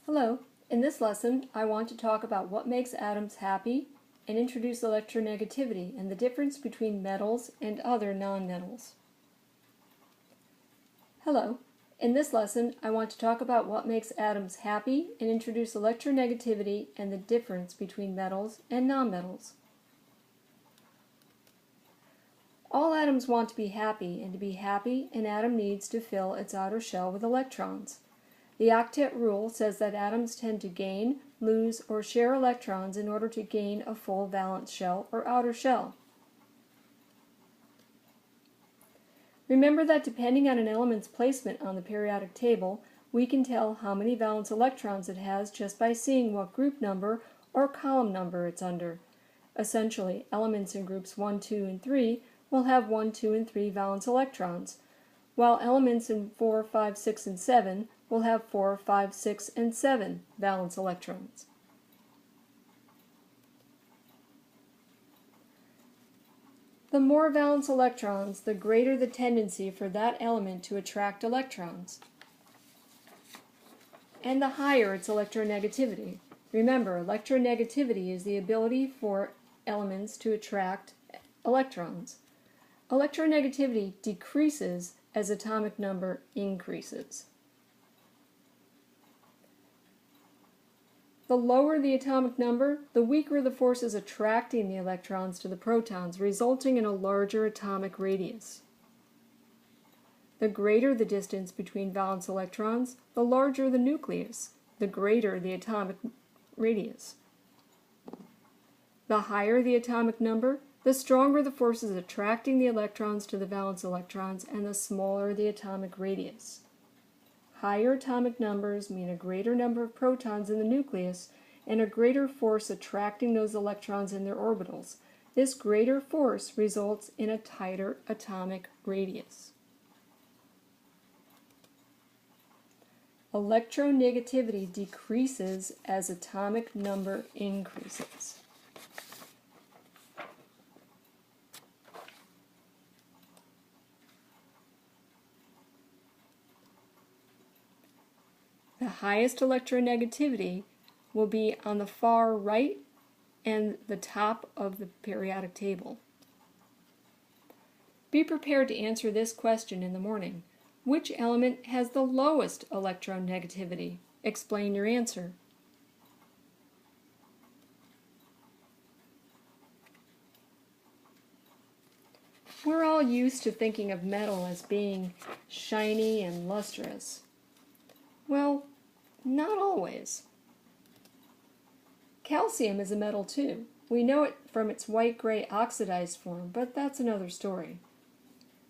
Hello. In this lesson, I want to talk about what makes atoms happy and introduce electronegativity and the difference between metals and other nonmetals. Hello. In this lesson, I want to talk about what makes atoms happy and introduce electronegativity and the difference between metals and nonmetals. All atoms want to be happy, and to be happy, an atom needs to fill its outer shell with electrons. The octet rule says that atoms tend to gain, lose, or share electrons in order to gain a full valence shell or outer shell. Remember that depending on an element's placement on the periodic table, we can tell how many valence electrons it has just by seeing what group number or column number it's under. Essentially, elements in groups 1, 2, and 3 will have 1, 2, and 3 valence electrons, while elements in 4, 5, 6, and 7 will have 4, 5, 6, and 7 valence electrons. The more valence electrons, the greater the tendency for that element to attract electrons, and the higher its electronegativity. Remember, electronegativity is the ability for elements to attract electrons. Electronegativity decreases as atomic number increases. The lower the atomic number, the weaker the forces attracting the electrons to the protons, resulting in a larger atomic radius. The greater the distance between valence electrons, the larger the nucleus, the greater the atomic radius. The higher the atomic number, the stronger the forces attracting the electrons to the valence electrons, and the smaller the atomic radius. Higher atomic numbers mean a greater number of protons in the nucleus and a greater force attracting those electrons in their orbitals. This greater force results in a tighter atomic radius. Electronegativity decreases as atomic number increases. The highest electronegativity will be on the far right and the top of the periodic table. Be prepared to answer this question in the morning. Which element has the lowest electronegativity? Explain your answer. We're all used to thinking of metal as being shiny and lustrous. Well, not always. Calcium is a metal too. We know it from its white-gray oxidized form, but that's another story.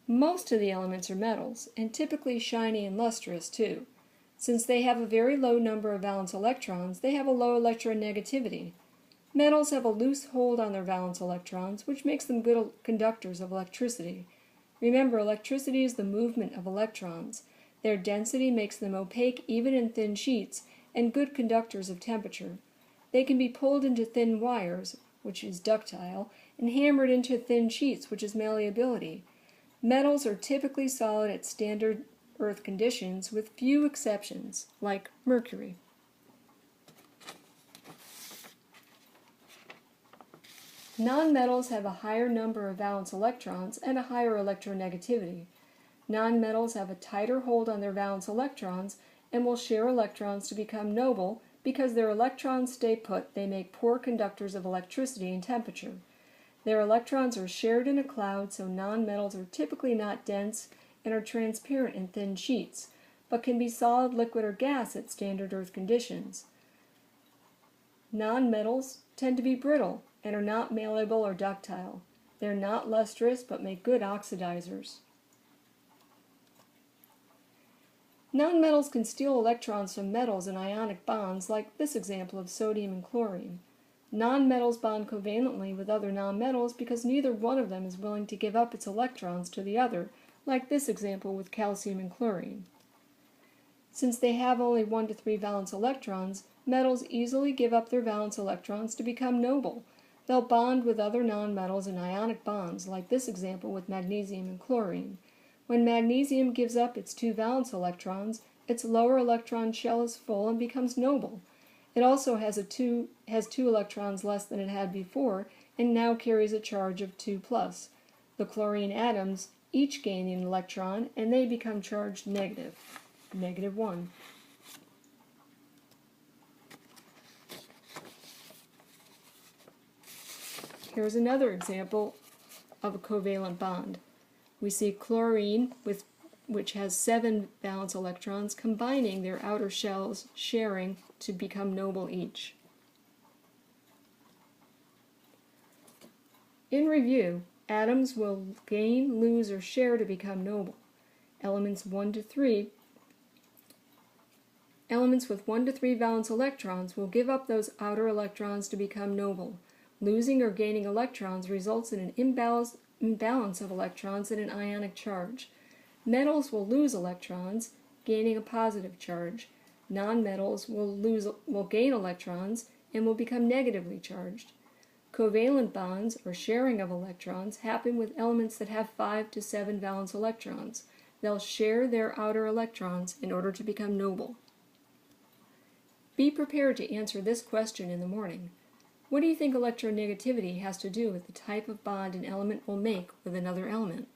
Most of the elements are metals, and typically shiny and lustrous too. Since they have a very low number of valence electrons, they have a low electronegativity. Metals have a loose hold on their valence electrons, which makes them good conductors of electricity. Remember, electricity is the movement of electrons. Their density makes them opaque even in thin sheets and good conductors of temperature. They can be pulled into thin wires, which is ductile, and hammered into thin sheets, which is malleability. Metals are typically solid at standard Earth conditions with few exceptions, like mercury. Nonmetals have a higher number of valence electrons and a higher electronegativity. Nonmetals have a tighter hold on their valence electrons and will share electrons to become noble. Because their electrons stay put, they make poor conductors of electricity and temperature. Their electrons are shared in a cloud, so nonmetals are typically not dense and are transparent in thin sheets, but can be solid, liquid, or gas at standard Earth conditions. Nonmetals tend to be brittle and are not malleable or ductile. They're not lustrous, but make good oxidizers. Nonmetals can steal electrons from metals in ionic bonds, like this example of sodium and chlorine. Nonmetals bond covalently with other nonmetals because neither one of them is willing to give up its electrons to the other, like this example with calcium and chlorine. Since they have only 1 to 3 valence electrons, metals easily give up their valence electrons to become noble. They'll bond with other nonmetals in ionic bonds, like this example with magnesium and chlorine. When magnesium gives up its 2 valence electrons, its lower electron shell is full and becomes noble. It also has two electrons less than it had before and now carries a charge of 2 plus. The chlorine atoms each gain an electron and they become charged negative, -1. Here's another example of a covalent bond. We see chlorine, which has 7 valence electrons, combining their outer shells, sharing to become noble each. In review, atoms will gain, lose, or share to become noble. Elements with 1 to 3 valence electrons will give up those outer electrons to become noble. Losing or gaining electrons results in an imbalance of electrons and an ionic charge. Metals will lose electrons, gaining a positive charge. Nonmetals will gain electrons and will become negatively charged. Covalent bonds, or sharing of electrons, happen with elements that have 5 to 7 valence electrons. They'll share their outer electrons in order to become noble. Be prepared to answer this question in the morning. What do you think electronegativity has to do with the type of bond an element will make with another element?